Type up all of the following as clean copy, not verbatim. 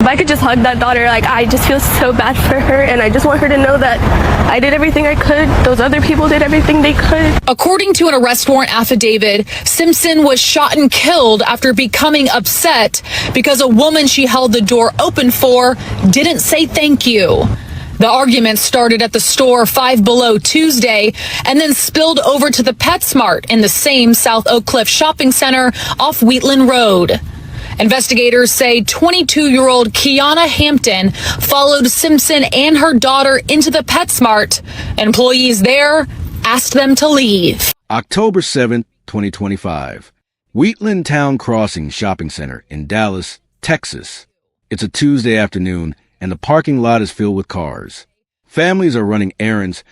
If I could just hug that daughter, like, I just feel so bad for her, and I just want her to know that I did everything I could. Those other people did everything they could. According to an arrest warrant affidavit, Simpson was shot and killed after becoming upset because a woman she held the door open for didn't say thank you. The argument started at the store Five Below Tuesday and then spilled over to the PetSmart in the same South Oak Cliff shopping center off Wheatland Road. Investigators say 22-year-old Kiana Hampton followed Simpson and her daughter into the PetSmart. Employees there asked them to leave. October 7th, 2025. Wheatland Town Crossing Shopping Center in Dallas, Texas. It's a Tuesday afternoon, and the parking lot is filled with cars. Families are running errands,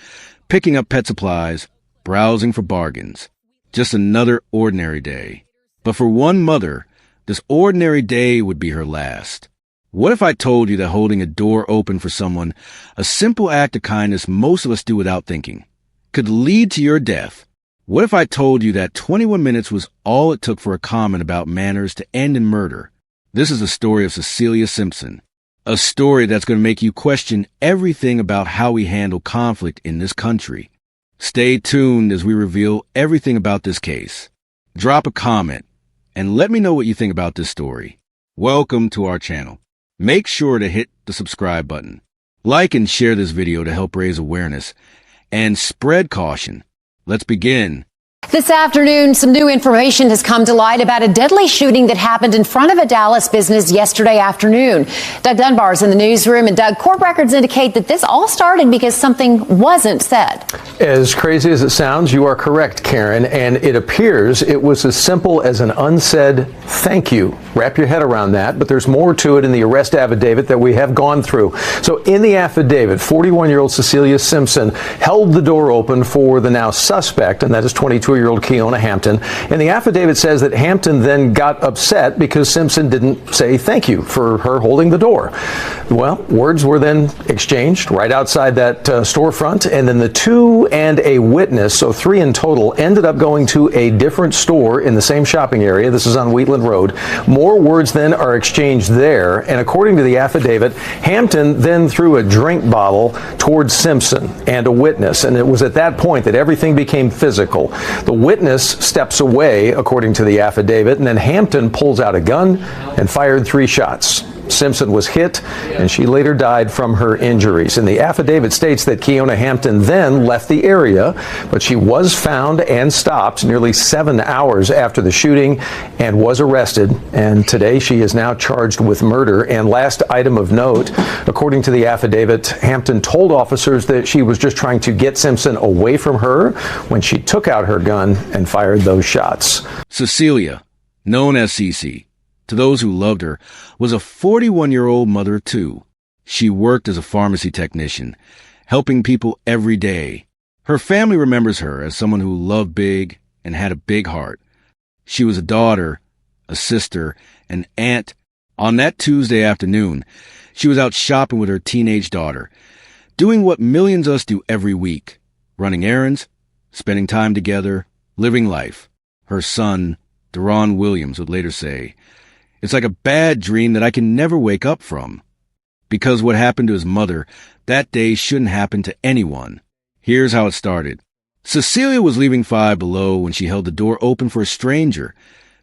picking up pet supplies, browsing for bargains. Just another ordinary day. But for one mother, this ordinary day would be her last. What if I told you that holding a door open for someone, a simple act of kindness most of us do without thinking, could lead to your death? What if I told you that 21 minutes was all it took for a comment about manners to end in murder? This is the story of Cecilia Simpson. A story that's going to make you question everything about how we handle conflict in this country. Stay tuned as we reveal everything about this case. Drop a comment and let me know what you think about this story. Welcome to our channel. Make sure to hit the subscribe button. Like and share this video to help raise awareness and spread caution. Let's begin. This afternoon, some new information has come to light about a deadly shooting that happened in front of a Dallas business yesterday afternoon. Doug Dunbar is in the newsroom, and Doug, court records indicate that this all started because something wasn't said. As crazy as it sounds, you are correct, Karen, and it appears it was as simple as an unsaid thank you. Wrap your head around that, but there's more to it in the arrest affidavit that we have gone through. So in the affidavit, 41-year-old Cecilia Simpson held the door open for the now suspect, and that is 22-year-old Kiana Hampton. And the affidavit says that Hampton then got upset because Simpson didn't say thank you for her holding the door. Well, words were then exchanged right outside that storefront, and then the two and a witness, so three in total, ended up going to a different store in the same shopping area. This is on Wheatland Road. More words then are exchanged there, and according to the affidavit, Hampton then threw a drink bottle towards Simpson and a witness, and it was at that point that everything became physical. The witness steps away, according to the affidavit, and then Hampton pulls out a gun and fired 3 shots. Simpson was hit, and she later died from her injuries. And the affidavit states that Kiana Hampton then left the area, but she was found and stopped nearly 7 hours after the shooting and was arrested. And today she is now charged with murder. And last item of note, according to the affidavit, Hampton told officers that she was just trying to get Simpson away from her when she took out her gun and fired those shots. Cecilia, known as Cece, to those who loved her, was a 41-year-old mother of 2. She worked as a pharmacy technician, helping people every day. Her family remembers her as someone who loved big and had a big heart. She was a daughter, a sister, an aunt. On that Tuesday afternoon, she was out shopping with her teenage daughter, doing what millions of us do every week, running errands, spending time together, living life. Her son, Deron Williams, would later say, "It's like a bad dream that I can never wake up from." Because what happened to his mother that day shouldn't happen to anyone. Here's how it started. Cecilia was leaving Five Below when she held the door open for a stranger,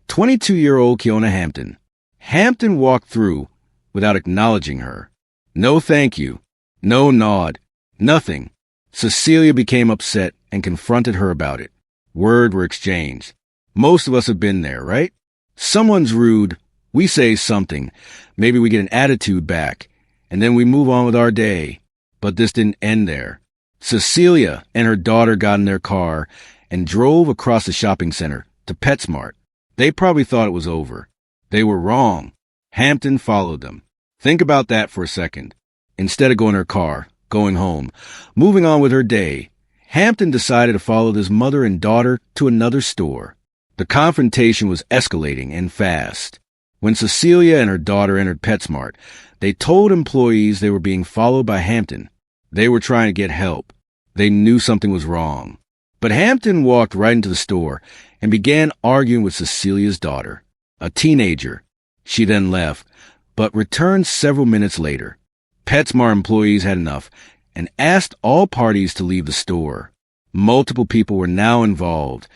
22-year-old Kiana Hampton. Hampton walked through without acknowledging her. No thank you, no nod, nothing. Cecilia became upset and confronted her about it. Words were exchanged. Most of us have been there, right? Someone's rude. We say something, maybe we get an attitude back, and then we move on with our day. But this didn't end there. Cecilia and her daughter got in their car and drove across the shopping center to PetSmart. They probably thought it was over. They were wrong. Hampton followed them. Think about that for a second. Instead of going in her car, going home, moving on with her day, Hampton decided to follow this mother and daughter to another store. The confrontation was escalating and fast. When Cecilia and her daughter entered PetSmart, they told employees they were being followed by Hampton. They were trying to get help. They knew something was wrong. But Hampton walked right into the store and began arguing with Cecilia's daughter, a teenager. She then left, but returned several minutes later. PetSmart employees had enough and asked all parties to leave the store. Multiple people were now involved,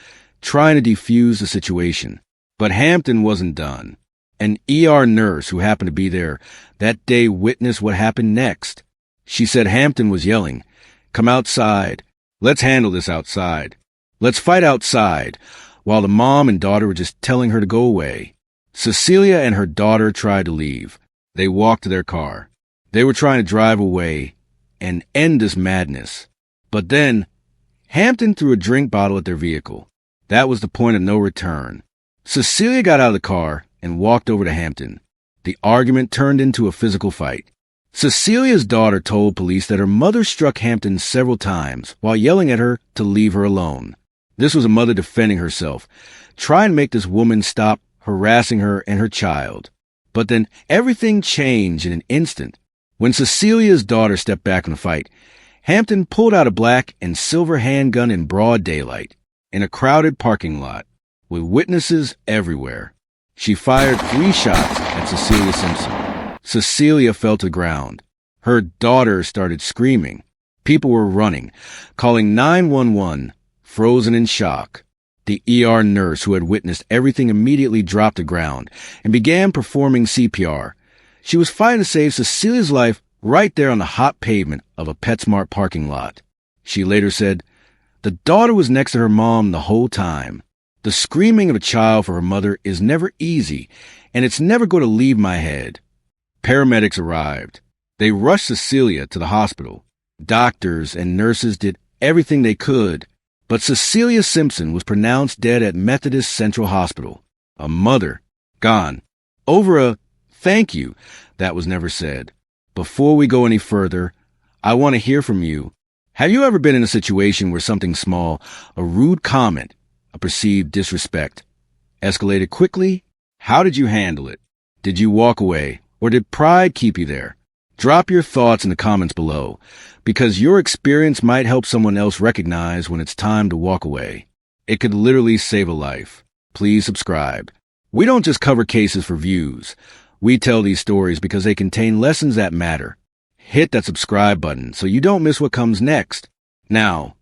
trying to defuse the situation. But Hampton wasn't done. An ER nurse who happened to be there that day witnessed what happened next. She said Hampton was yelling, "Come outside. Let's handle this outside. Let's fight outside," while the mom and daughter were just telling her to go away. Cecilia and her daughter tried to leave. They walked to their car. They were trying to drive away and end this madness. But then, Hampton threw a drink bottle at their vehicle. That was the point of no return. Cecilia got out of the car and walked over to Hampton. The argument turned into a physical fight. Cecilia's daughter told police that her mother struck Hampton several times while yelling at her to leave her alone. This was a mother defending herself, trying to make this woman stop harassing her and her child. But then everything changed in an instant. When Cecilia's daughter stepped back from the fight, Hampton pulled out a black and silver handgun in broad daylight in a crowded parking lot with witnesses everywhere. She fired 3 shots at Cecilia Simpson. Cecilia fell to the ground. Her daughter started screaming. People were running, calling 911, frozen in shock. The ER nurse who had witnessed everything immediately dropped to the ground and began performing CPR. She was fighting to save Cecilia's life right there on the hot pavement of a PetSmart parking lot. She later said, "The daughter was next to her mom the whole time. The screaming of a child for her mother is never easy, and it's never going to leave my head." Paramedics arrived. They rushed Cecilia to the hospital. Doctors and nurses did everything they could, but Cecilia Simpson was pronounced dead at Methodist Central Hospital. A mother, gone. Over a thank you that was never said. Before we go any further, I want to hear from you. Have you ever been in a situation where something small, a rude comment, a perceived disrespect, escalated quickly? How did you handle it? Did you walk away, or did pride keep you there? Drop your thoughts in the comments below, because your experience might help someone else recognize when it's time to walk away. It could literally save a life. Please subscribe. We don't just cover cases for views. We tell these stories because they contain lessons that matter. Hit that subscribe button so you don't miss what comes next. Now,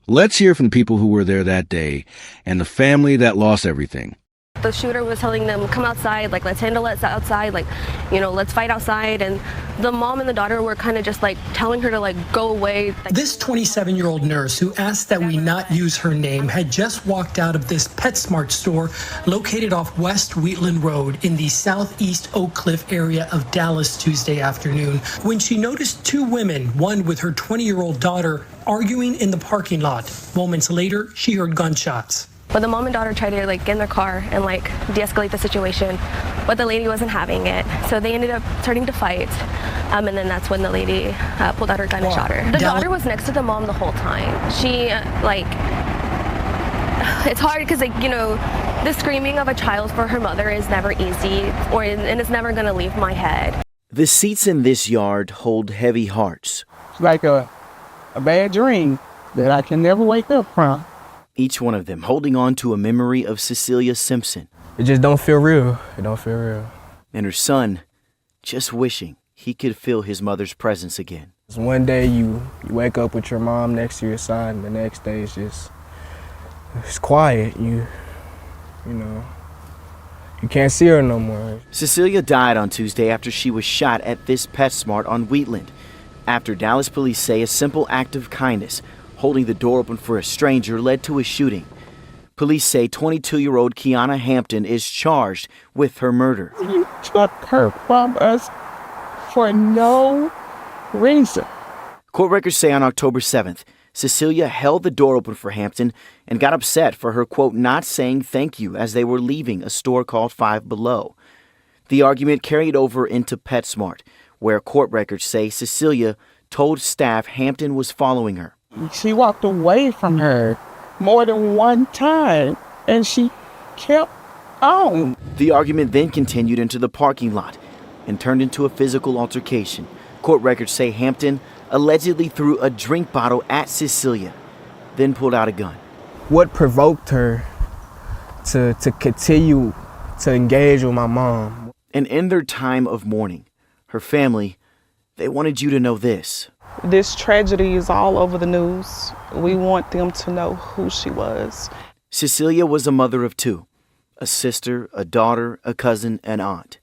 let's hear from the people who were there that day and the family that lost everything. The shooter was telling them, "Come outside, like, let's handle it outside, like, let's fight outside." And the mom and the daughter were kind of just like telling her to like go away. This 27-year-old nurse, who asked that we not use her name, had just walked out of this PetSmart store located off West Wheatland Road in the southeast Oak Cliff area of Dallas Tuesday afternoon when she noticed 2 women, one with her 20-year-old daughter, arguing in the parking lot. Moments later, she heard gunshots. But the mom and daughter tried to like get in their car and like de-escalate the situation, but the lady wasn't having it. So they ended up starting to fight. And then that's when the lady pulled out her gun and shot her. The daughter was next to the mom the whole time. She it's hard because the screaming of a child for her mother is never easy, and it's never gonna leave my head. The seats in this yard hold heavy hearts. It's like a bad dream that I can never wake up from. Each one of them holding on to a memory of Cecilia Simpson. It just don't feel real. It don't feel real. And her son just wishing he could feel his mother's presence again. One day you wake up with your mom next to your side, and the next day it's quiet. You can't see her no more. Cecilia died on Tuesday after she was shot at this PetSmart on Wheatland. After Dallas police say a simple act of kindness, holding the door open for a stranger, led to a shooting. Police say 22-year-old Kiana Hampton is charged with her murder. You took her from us for no reason. Court records say on October 7th, Cecilia held the door open for Hampton and got upset for her, quote, not saying thank you as they were leaving a store called Five Below. The argument carried over into PetSmart, where court records say Cecilia told staff Hampton was following her. She walked away from her more than one time, and she kept on. The argument then continued into the parking lot and turned into a physical altercation. Court records say Hampton allegedly threw a drink bottle at Cecilia, then pulled out a gun. What provoked her to continue to engage with my mom? And in their time of mourning, her family, they wanted you to know this. This tragedy is all over the news. We want them to know who she was. Cecilia was a mother of two, a sister, a daughter, a cousin, an aunt.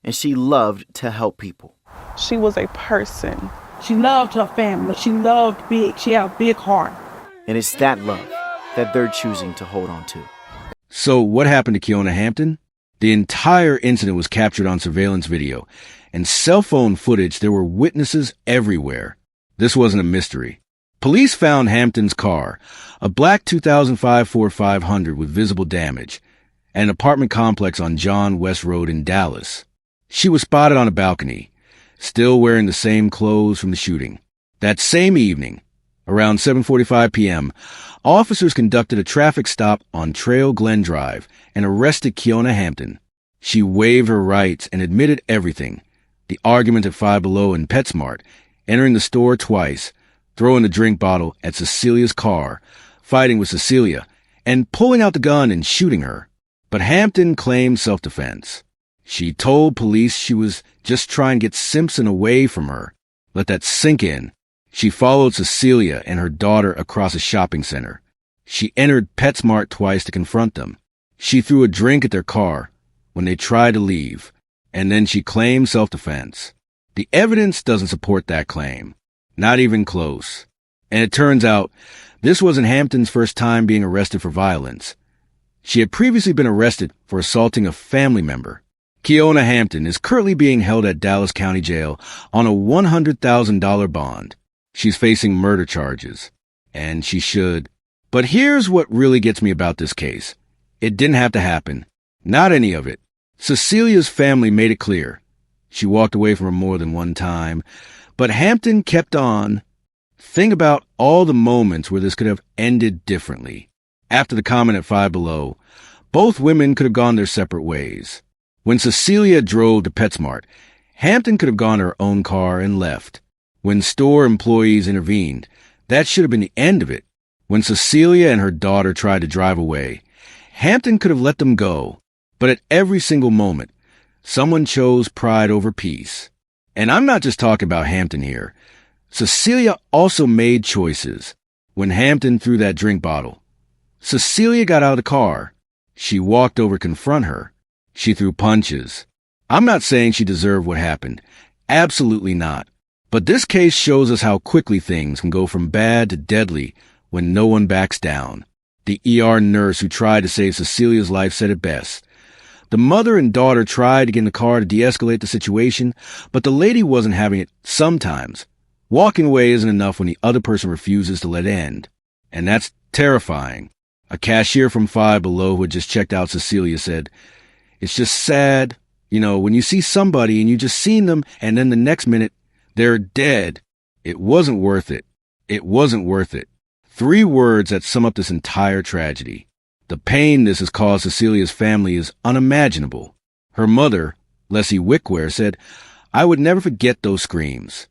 And she loved to help people. She was a person. She loved her family. She loved big. She had a big heart. And it's that love that they're choosing to hold on to. So what happened to Kiona Hampton? The entire incident was captured on surveillance video, and cell phone footage. There were witnesses everywhere. This wasn't a mystery. Police found Hampton's car, a black 2005 Ford 500 with visible damage, at an apartment complex on John West Road in Dallas. She was spotted on a balcony, still wearing the same clothes from the shooting. That same evening, around 7:45 p.m., officers conducted a traffic stop on Trail Glen Drive and arrested Kiona Hampton. She waived her rights and admitted everything. The argument at Five Below and PetSmart, entering the store twice, throwing the drink bottle at Cecilia's car, fighting with Cecilia, and pulling out the gun and shooting her. But Hampton claimed self-defense. She told police she was just trying to get Simpson away from her. Let that sink in. She followed Cecilia and her daughter across a shopping center. She entered PetSmart twice to confront them. She threw a drink at their car when they tried to leave, and then she claimed self-defense. The evidence doesn't support that claim. Not even close. And it turns out this wasn't Hampton's first time being arrested for violence. She had previously been arrested for assaulting a family member. Kiona Hampton is currently being held at Dallas County Jail on a $100,000 bond. She's facing murder charges, and she should. But here's what really gets me about this case. It didn't have to happen. Not any of it. Cecilia's family made it clear. She walked away from her more than one time, but Hampton kept on. Think about all the moments where this could have ended differently. After the comment at Five Below, both women could have gone their separate ways. When Cecilia drove to PetSmart, Hampton could have gone her own car and left. When store employees intervened, that should have been the end of it. When Cecilia and her daughter tried to drive away, Hampton could have let them go. But at every single moment, someone chose pride over peace. And I'm not just talking about Hampton here. Cecilia also made choices. When Hampton threw that drink bottle, Cecilia got out of the car. She walked over to confront her. She threw punches. I'm not saying she deserved what happened. Absolutely not. But this case shows us how quickly things can go from bad to deadly when no one backs down. The ER nurse who tried to save Cecilia's life said it best. The mother and daughter tried to get in the car to de-escalate the situation, but the lady wasn't having it sometimes. Walking away isn't enough when the other person refuses to let end. And that's terrifying. A cashier from Five Below who had just checked out Cecilia said, "It's just sad, when you see somebody and you just seen them and then the next minute they're dead. It wasn't worth it. It wasn't worth it." 3 words that sum up this entire tragedy. The pain this has caused Cecilia's family is unimaginable. Her mother, Leslie Wickware, said, "I would never forget those screams.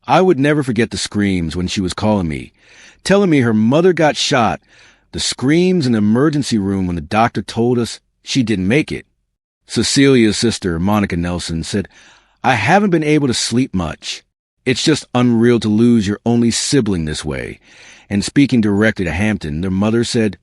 I would never forget the screams when she was calling me, telling me her mother got shot, the screams in the emergency room when the doctor told us she didn't make it." Cecilia's sister, Monica Nelson, said, "I haven't been able to sleep much. It's just unreal to lose your only sibling this way." And speaking directly to Hampton, their mother said,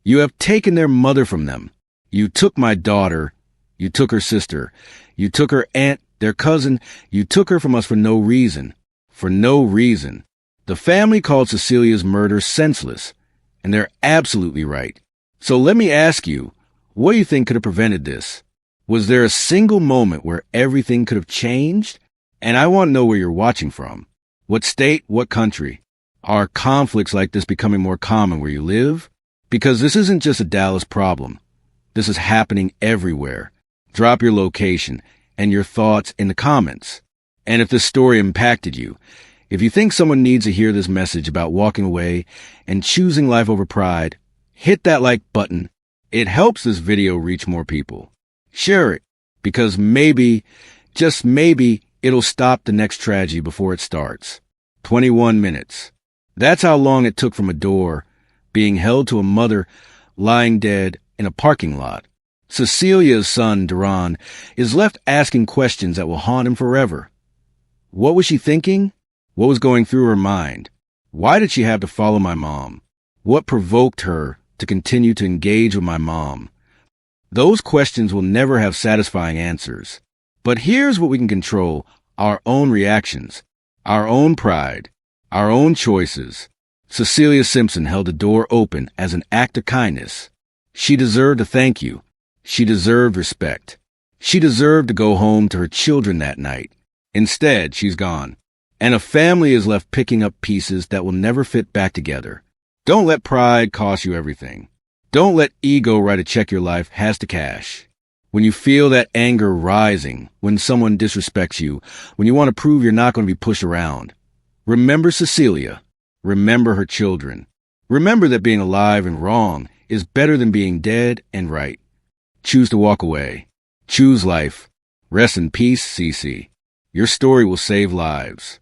"You have taken their mother from them. You took my daughter. You took her sister. You took her aunt, their cousin. You took her from us for no reason. For no reason." The family called Cecilia's murder senseless, and they're absolutely right. So let me ask you, what do you think could have prevented this? Was there a single moment where everything could have changed? And I want to know where you're watching from. What state, what country? Are conflicts like this becoming more common where you live? Because this isn't just a Dallas problem. This is happening everywhere. Drop your location and your thoughts in the comments. And if this story impacted you, if you think someone needs to hear this message about walking away and choosing life over pride, hit that like button. It helps this video reach more people. Share it, because maybe, just maybe, it'll stop the next tragedy before it starts. 21 minutes. That's how long it took from a door being held to a mother lying dead in a parking lot. Cecilia's son, Duran, is left asking questions that will haunt him forever. What was she thinking? What was going through her mind? Why did she have to follow my mom? What provoked her to continue to engage with my mom? Those questions will never have satisfying answers. But here's what we can control: our own reactions, our own pride, our own choices. Cecilia Simpson held the door open as an act of kindness. She deserved a thank you. She deserved respect. She deserved to go home to her children that night. Instead, she's gone. And a family is left picking up pieces that will never fit back together. Don't let pride cost you everything. Don't let ego write a check your life has to cash. When you feel that anger rising, when someone disrespects you, when you want to prove you're not going to be pushed around, remember Cecilia. Remember her children. Remember that being alive and wrong is better than being dead and right. Choose to walk away. Choose life. Rest in peace, Cece. Your story will save lives.